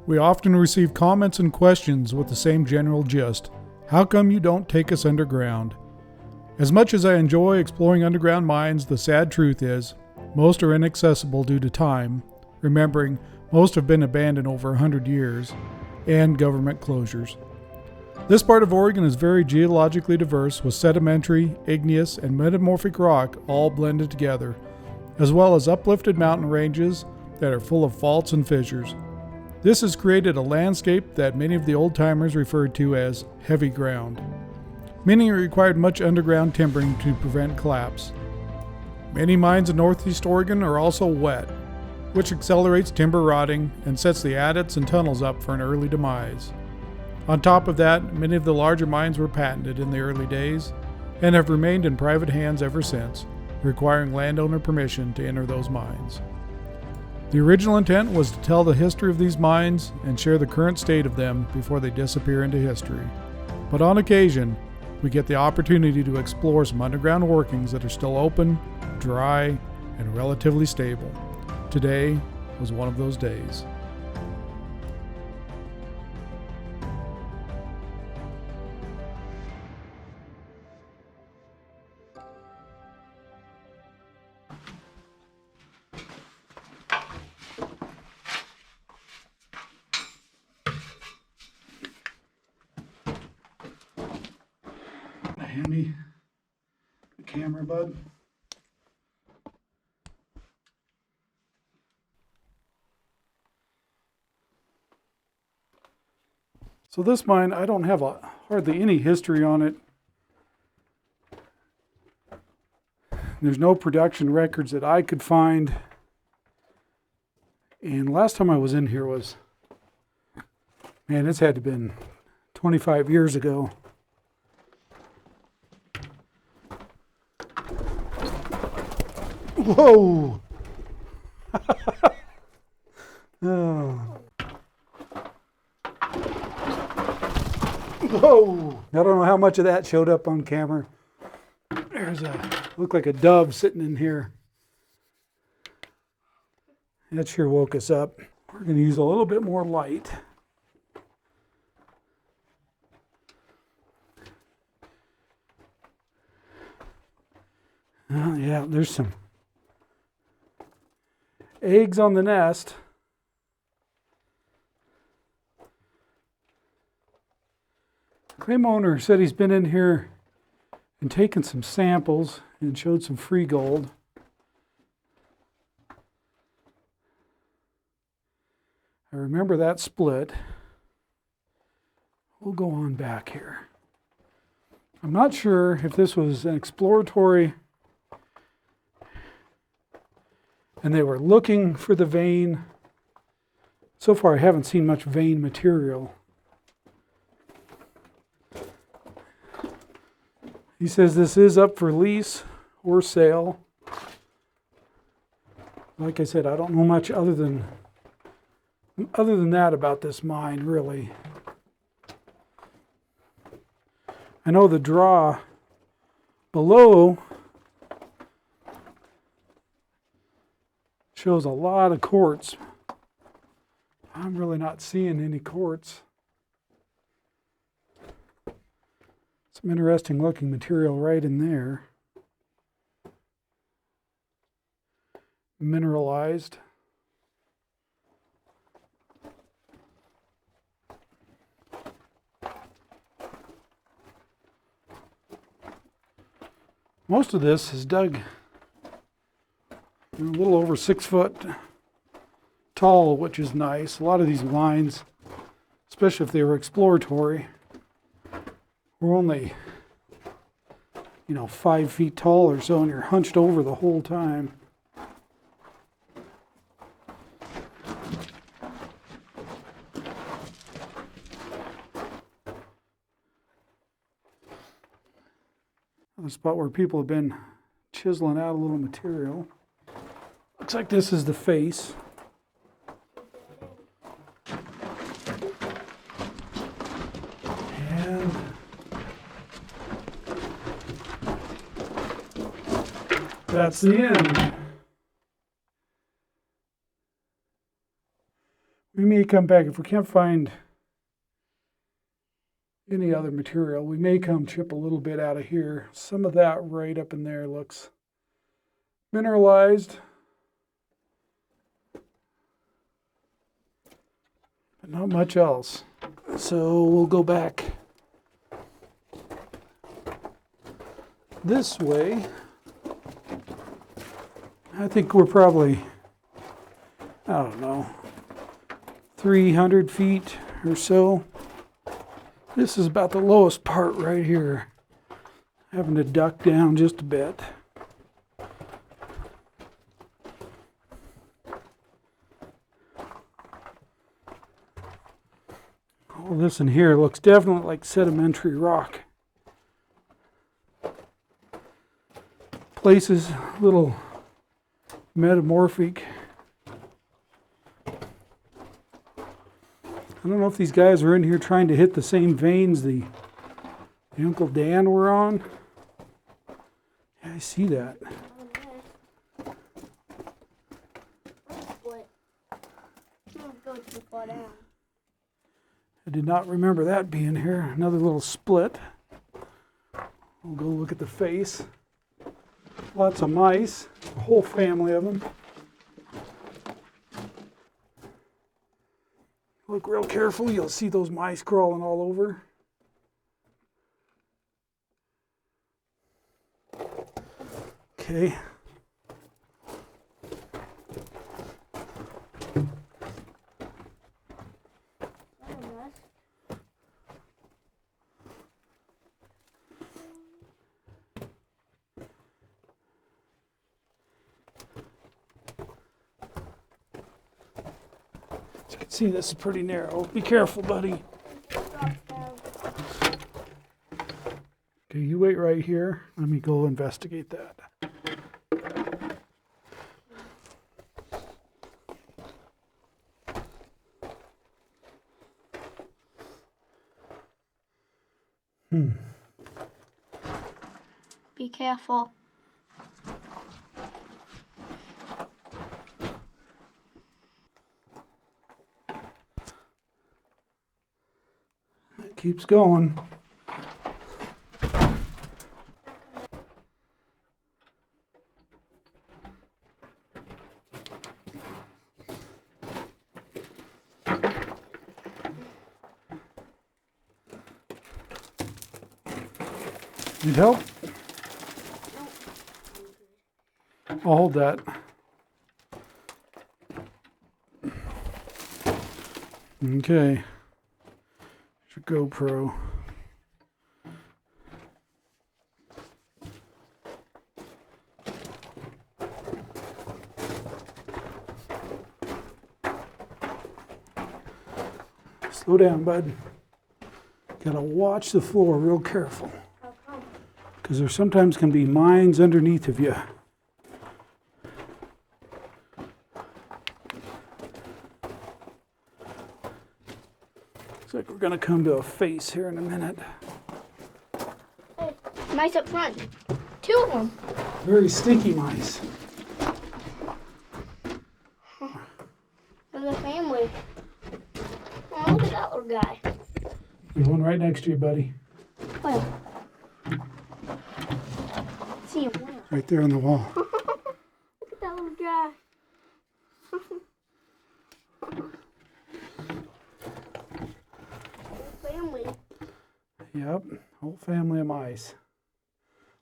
We often receive comments and questions with the same general gist. How come you don't take us underground? As much as I enjoy exploring underground mines, the sad truth is, most are inaccessible due to time, remembering most have been abandoned over 100 years, and government closures. This part of Oregon is very geologically diverse with sedimentary, igneous, and metamorphic rock all blended together, as well as uplifted mountain ranges that are full of faults and fissures. This has created a landscape that many of the old-timers referred to as heavy ground, meaning it required much underground timbering to prevent collapse. Many mines in northeast Oregon are also wet, which accelerates timber rotting and sets the adits and tunnels up for an early demise. On top of that, many of the larger mines were patented in the early days and have remained in private hands ever since, requiring landowner permission to enter those mines. The original intent was to tell the history of these mines and share the current state of them before they disappear into history. But on occasion, we get the opportunity to explore some underground workings that are still open, dry, and relatively stable. Today was one of those days. Hand me the camera, bud. So this mine, I don't have hardly any history on it. There's no production records that I could find. And last time I was in here was, man, it's had to have been 25 years ago. Whoa! Oh. Whoa! I don't know how much of that showed up on camera. There's looked like a dove sitting in here. That sure woke us up. We're going to use a little bit more light. Yeah, there's some eggs on the nest. Claim owner said he's been in here and taken some samples and showed some free gold. I remember that split. We'll go on back here. I'm not sure if this was an exploratory and they were looking for the vein. So far I haven't seen much vein material. He says this is up for lease or sale. Like I said, I don't know much other than that about this mine, really. I know the draw below shows a lot of quartz. I'm really not seeing any quartz. Some interesting looking material right in there. Mineralized. Most of this is dug a little over 6 foot tall, which is nice. A lot of these mines, especially if they were exploratory, were only, 5 feet tall or so, and you're hunched over the whole time. The spot where people have been chiseling out a little material. Looks like this is the face. And that's the end. We may may come back if we can't find any other material. We may come chip a little bit out of here. Some of that right up in there looks mineralized, but not much else. So we'll go back this way. I think we're probably, I don't know, 300 feet or so. This is about the lowest part right here. Having to duck down just a bit. All this in here looks definitely like sedimentary rock. Places a little metamorphic. I don't know if these guys are in here trying to hit the same veins the Uncle Dan were on. Yeah, I see that. I did not remember that being here. Another little split. We'll go look at the face. Lots of mice, a whole family of them. Look real careful, you'll see those mice crawling all over. Okay. As you can see, this is pretty narrow. Be careful, buddy. Okay, you wait right here. Let me go investigate that. Be careful. It keeps going. Need help? I'll hold that. Okay. Your GoPro. Slow down, bud. Gotta watch the floor real careful. Because there sometimes can be mines underneath of you. Looks like we're going to come to a face here in a minute. Hey, mice up front. 2 of them. Very stinky mice. There's a family. Oh, look at that little guy. There's one right next to you, buddy. Where? See him. Right there on the wall. Look at that little guy. Family. Yep, whole family of mice.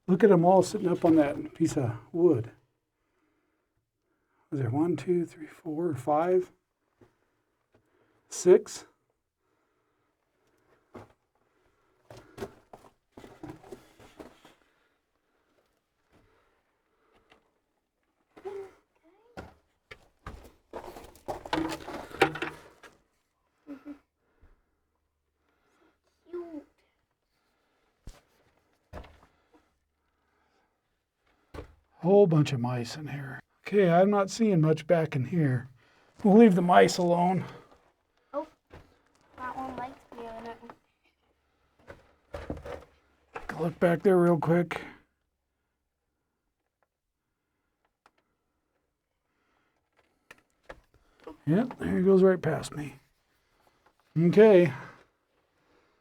Look at them all sitting up on that piece of wood. Was there 1, 2, 3, 4, 5, 6? Whole bunch of mice in here. Okay, I'm not seeing much back in here. We'll leave the mice alone. Oh, that one likes me on it. Look back there real quick. Yep, there he goes right past me. Okay,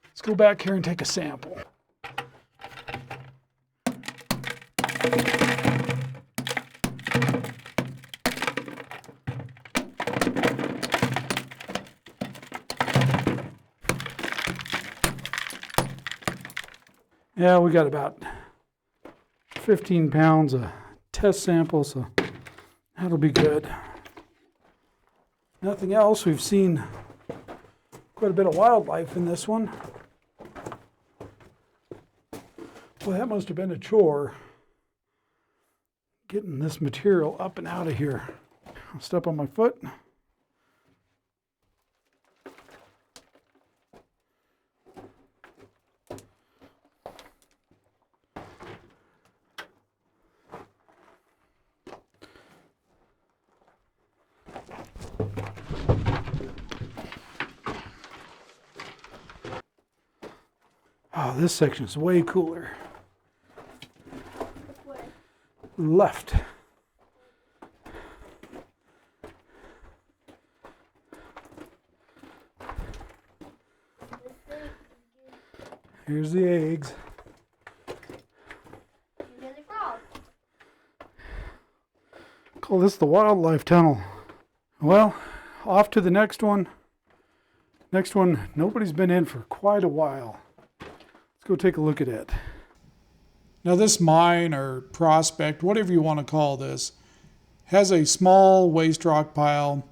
let's go back here and take a sample. Yeah, we got about 15 pounds of test sample, so that'll be good. Nothing else. We've seen quite a bit of wildlife in this one. Well, that must have been a chore, getting this material up and out of here. I'll step on my foot. Oh, this section is way cooler. Left. Here's the eggs. Here's the frog. Call this the wildlife tunnel. Well, off to the next one. Next one, nobody's been in for quite a while. Let's go take a look at it. Now this mine or prospect, whatever you want to call this, has a small waste rock pile,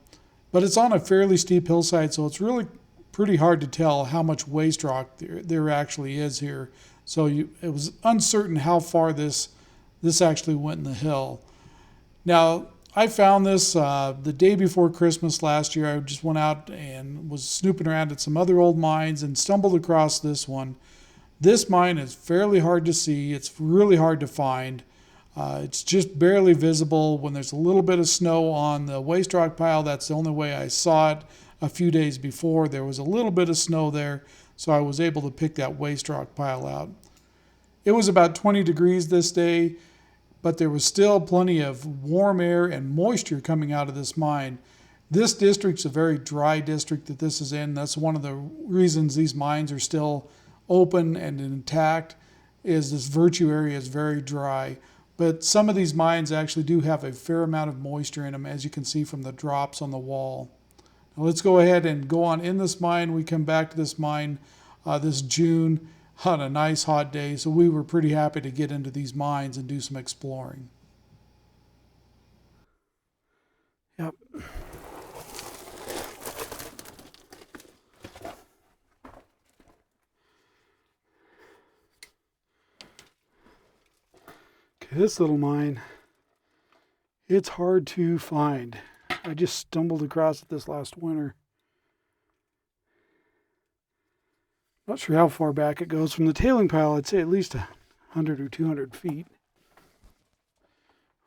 but it's on a fairly steep hillside, so it's really pretty hard to tell how much waste rock there actually is here. So it was uncertain how far this actually went in the hill. Now, I found this the day before Christmas last year. I just went out and was snooping around at some other old mines and stumbled across this one. This mine is fairly hard to see. It's really hard to find. It's just barely visible when there's a little bit of snow on the waste rock pile. That's the only way I saw it a few days before. There was a little bit of snow there, so I was able to pick that waste rock pile out. It was about 20 degrees this day, but there was still plenty of warm air and moisture coming out of this mine. This district's a very dry district that this is in. That's one of the reasons these mines are still open and intact, is this Virtue area is very dry. But some of these mines actually do have a fair amount of moisture in them, as you can see from the drops on the wall. Now let's go ahead and go on in this mine. We come back to this mine this June on a nice hot day, so we were pretty happy to get into these mines and do some exploring. Yep. This little mine, it's hard to find. I just stumbled across it this last winter. Not sure how far back it goes from the tailing pile. I'd say at least 100 or 200 feet.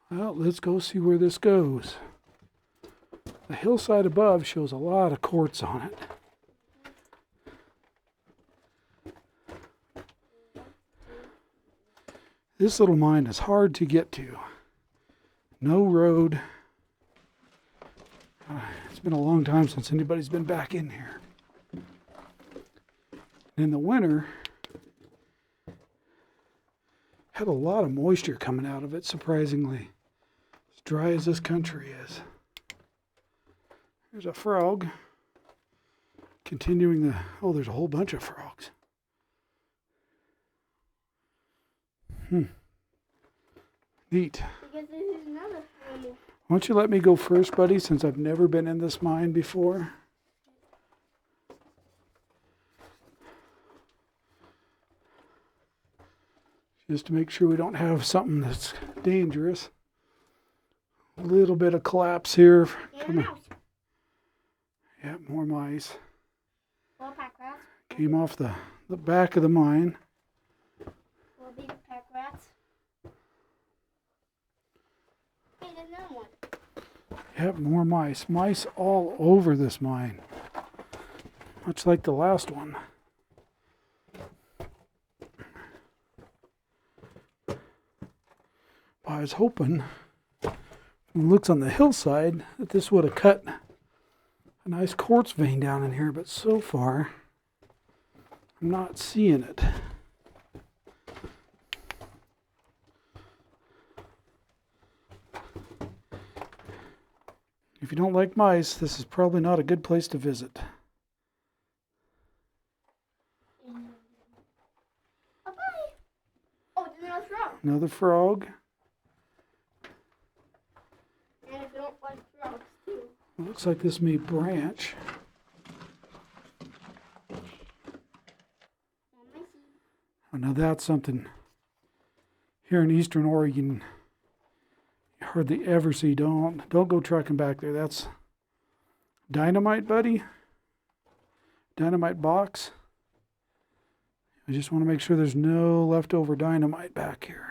Well, let's go see where this goes. The hillside above shows a lot of quartz on it. This little mine is hard to get to. No road. It's been a long time since anybody's been back in here. In the winter, had a lot of moisture coming out of it, surprisingly. As dry as this country is. There's a frog. Continuing oh, there's a whole bunch of frogs. Neat. Because this is another animal. Why don't you let me go first, buddy, since I've never been in this mine before? Just to make sure we don't have something that's dangerous. A little bit of collapse here. Come on. Yeah, more mice. Little pack rats. Came off the back of the mine. Little big pack rats. Hey, there's another one. Yep, more mice. Mice all over this mine. Much like the last one. I was hoping, when it looks on the hillside, that this would have cut a nice quartz vein down in here, but so far I'm not seeing it. If you don't like mice, this is probably not a good place to visit. Oh, there's another frog. Another frog. And if you don't like frogs too. Looks like this may branch. Oh, now that's something here in eastern Oregon you hardly ever see. Don't go trucking back there. That's dynamite, buddy. Dynamite box. I just want to make sure there's no leftover dynamite back here.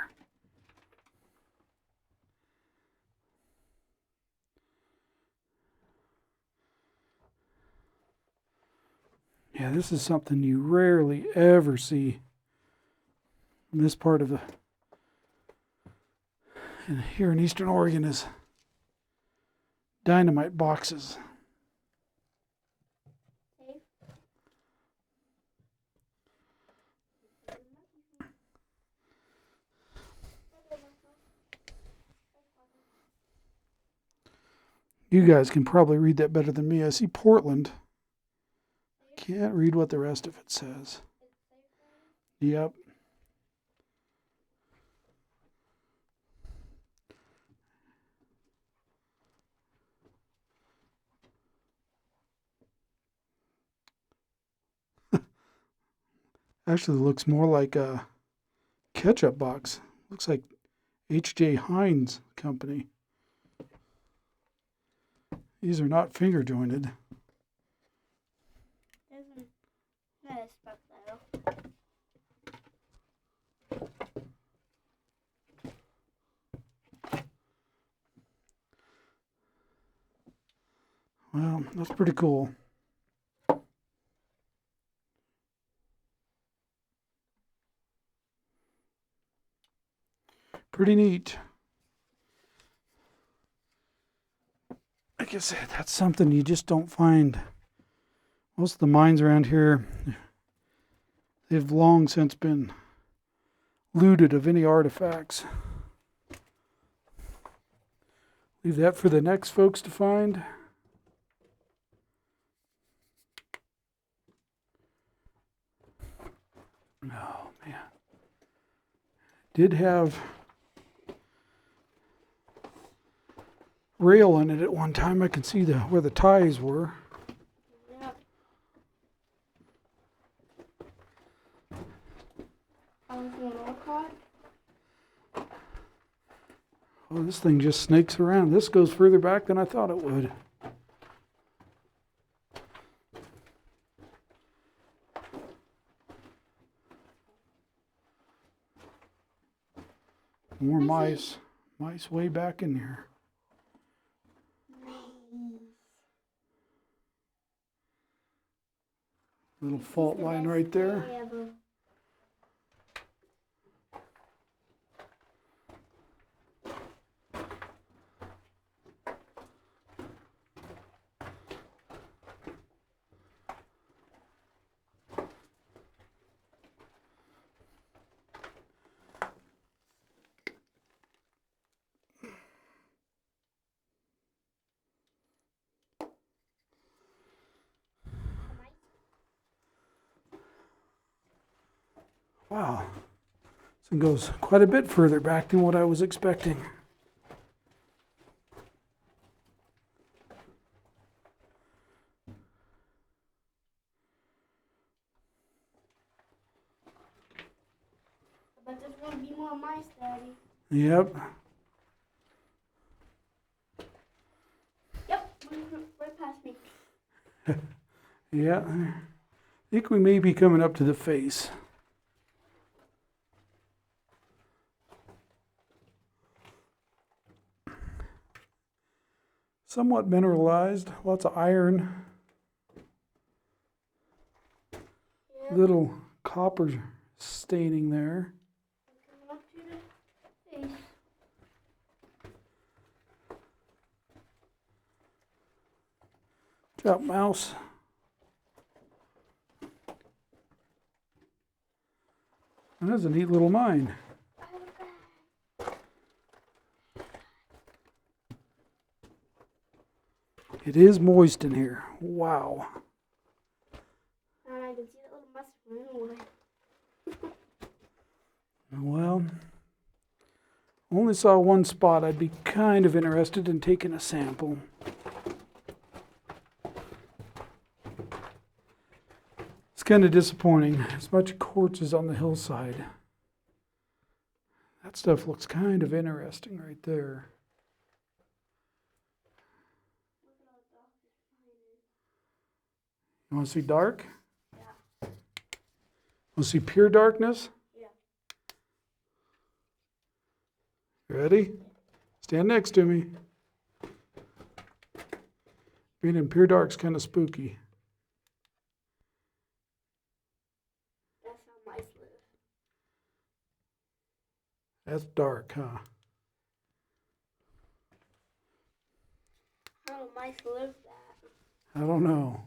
Yeah, this is something you rarely ever see in this part of here in eastern Oregon is dynamite boxes. You guys can probably read that better than me. I see Portland. Can't read what the rest of it says. Yep. Actually looks more like a ketchup box. Looks like H.J. Heinz Company. These are not finger jointed. Well, that's pretty cool. Pretty neat. Like I said, that's something you just don't find. Most of the mines around here, they've long since been looted of any artifacts. Leave that for the next folks to find. Oh, man. Did have rail in it at one time. I can see where the ties were. Yeah. Oh, this thing just snakes around. This goes further back than I thought it would. More mice. Mice way back in here. Little fault line right there. Wow, this one goes quite a bit further back than what I was expecting. But there's going to be more mice, Daddy. Yep. Yep, right past me. Yeah, I think we may be coming up to the face. Somewhat mineralized, lots of iron, little copper staining there. Coming up to the face. Look out, mouse. That's a neat little mine. It is moist in here. Wow. I can see that little mushroom. Well, only saw one spot. I'd be kind of interested in taking a sample. It's kind of disappointing. As much quartz is on the hillside. That stuff looks kind of interesting right there. You want to see dark? Yeah. Want to see pure darkness? Yeah. Ready? Stand next to me. Being in pure dark's kind of spooky. That's how mice live. That's dark, huh? How do mice live that? I don't know.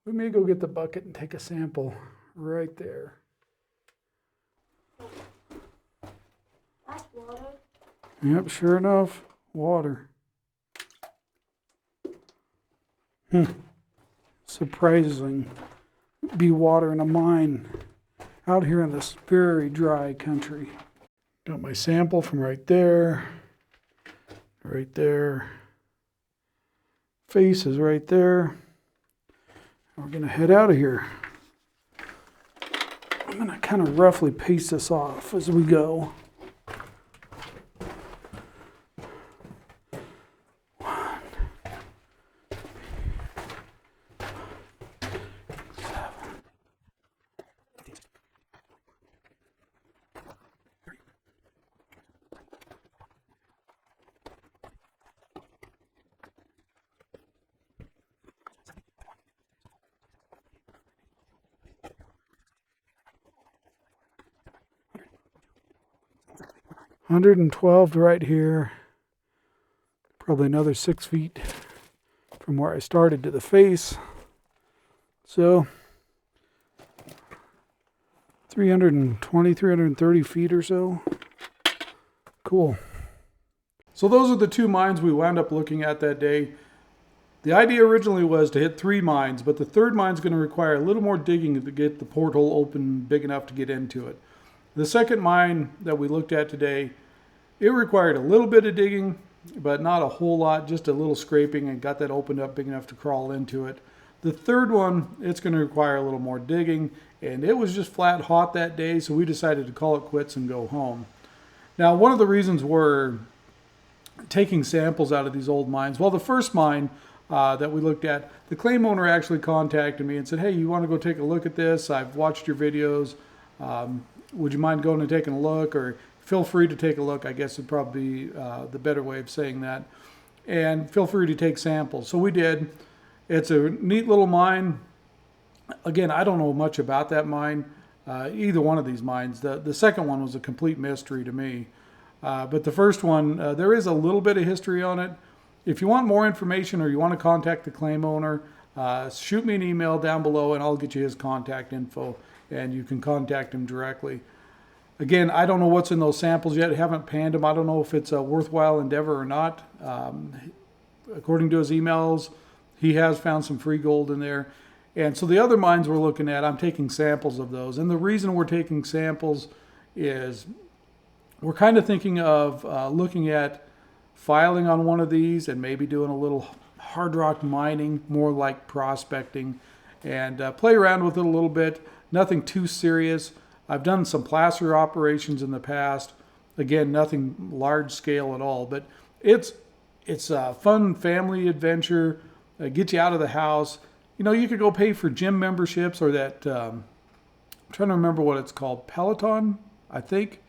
We may go get the bucket and take a sample right there. That's water. Yep, sure enough, water. Surprising. Be water in a mine out here in this very dry country. Got my sample from right there. Right there. Face is right there. We're going to head out of here. I'm going to kind of roughly pace this off as we go. $112 right here. Probably another 6 feet from where I started to the face. So 320, 330 feet or so. Cool. So those are the two mines we wound up looking at that day. The idea originally was to hit 3 mines, but the third mine's going to require a little more digging to get the porthole open big enough to get into it. The second mine that we looked at today, it required a little bit of digging, but not a whole lot, just a little scraping, and got that opened up big enough to crawl into it. The third one, it's going to require a little more digging, and it was just flat hot that day, so we decided to call it quits and go home. Now, one of the reasons we're taking samples out of these old mines, well, the first mine that we looked at, the claim owner actually contacted me and said, hey, you want to go take a look at this? I've watched your videos. Would you mind going and taking a look? Or feel free to take a look, I guess would probably be the better way of saying that. And feel free to take samples. So we did. It's a neat little mine. Again, I don't know much about that mine, either one of these mines. The second one was a complete mystery to me. But the first one, there is a little bit of history on it. If you want more information or you want to contact the claim owner, shoot me an email down below and I'll get you his contact info and you can contact him directly. Again, I don't know what's in those samples yet. I haven't panned them. I don't know if it's a worthwhile endeavor or not. According to his emails, he has found some free gold in there. And so the other mines we're looking at, I'm taking samples of those. And the reason we're taking samples is we're kind of thinking of looking at filing on one of these and maybe doing a little hard rock mining, more like prospecting, and play around with it a little bit. Nothing too serious. I've done some placer operations in the past. Again, nothing large scale at all, but it's a fun family adventure. Get you out of the house. You know, you could go pay for gym memberships or that, I'm trying to remember what it's called, Peloton, I think.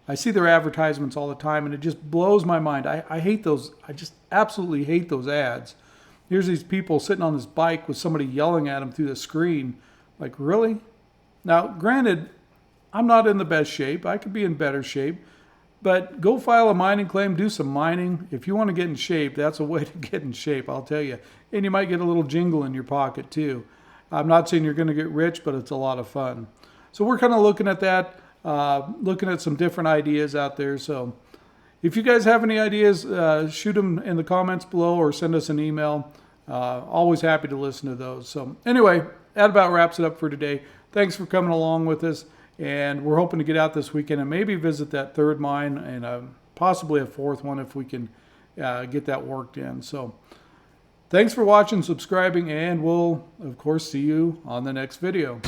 I see their advertisements all the time and it just blows my mind. I hate those. I just absolutely hate those ads. Here's these people sitting on this bike with somebody yelling at them through the screen. Like, really? Now, granted, I'm not in the best shape. I could be in better shape. But go file a mining claim, do some mining. If you want to get in shape, that's a way to get in shape, I'll tell you. And you might get a little jingle in your pocket too. I'm not saying you're going to get rich, but it's a lot of fun. So we're kind of looking at that, looking at some different ideas out there. So if you guys have any ideas, shoot them in the comments below or send us an email. Always happy to listen to those. So anyway, that about wraps it up for today. Thanks for coming along with us. And we're hoping to get out this weekend and maybe visit that third mine and possibly a fourth one if we can get that worked in. So thanks for watching, subscribing, and we'll, of course, see you on the next video.